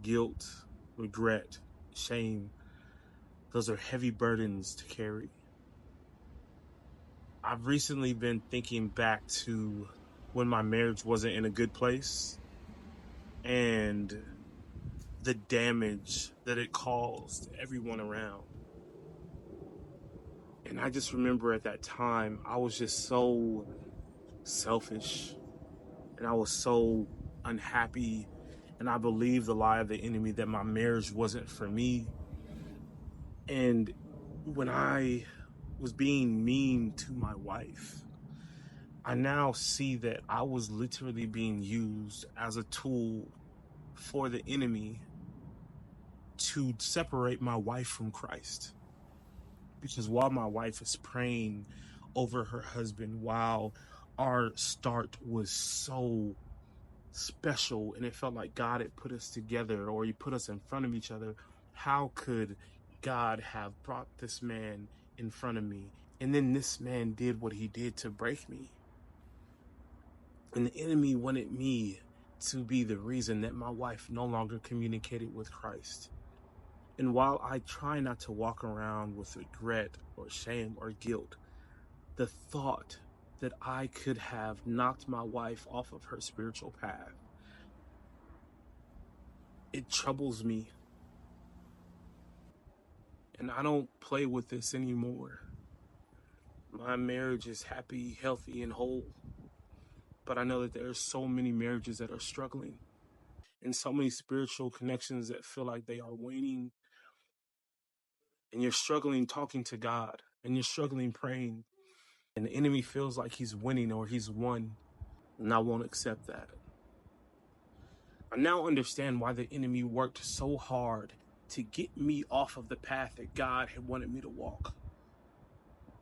guilt, regret, shame, those are heavy burdens to carry. I've recently been thinking back to when my marriage wasn't in a good place and the damage that it caused everyone around. And I just remember at that time, I was just so selfish and I was so unhappy. And I believed the lie of the enemy that my marriage wasn't for me. And when I was being mean to my wife, I now see that I was literally being used as a tool for the enemy to separate my wife from Christ. Because while my wife is praying over her husband, while our start was so special and it felt like God had put us together or he put us in front of each other, how could God have brought this man in front of me? And then this man did what he did to break me. And the enemy wanted me to be the reason that my wife no longer communicated with Christ. And while I try not to walk around with regret or shame or guilt, the thought that I could have knocked my wife off of her spiritual path, it troubles me. And I don't play with this anymore. My marriage is happy, healthy, and whole. But I know that there are so many marriages that are struggling and so many spiritual connections that feel like they are waning. And you're struggling talking to God and you're struggling praying. And the enemy feels like he's winning or he's won. And I won't accept that. I now understand why the enemy worked so hard to get me off of the path that God had wanted me to walk.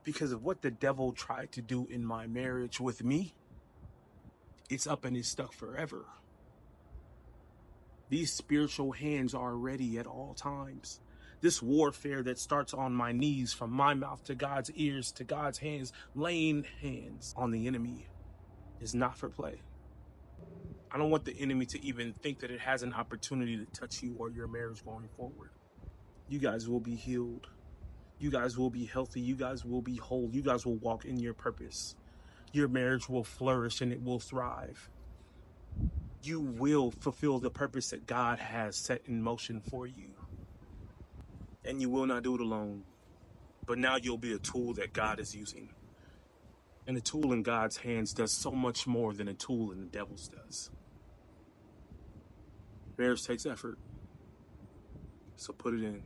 Because of what the devil tried to do in my marriage with me, it's up and it's stuck forever. These spiritual hands are ready at all times. This warfare that starts on my knees, from my mouth to God's ears to God's hands, laying hands on the enemy, is not for play. I don't want the enemy to even think that it has an opportunity to touch you or your marriage going forward. You guys will be healed. You guys will be healthy. You guys will be whole. You guys will walk in your purpose. Your marriage will flourish and it will thrive. You will fulfill the purpose that God has set in motion for you. And you will not do it alone. But now you'll be a tool that God is using. And a tool in God's hands does so much more than a tool in the devil's does. Marriage takes effort. So put it in.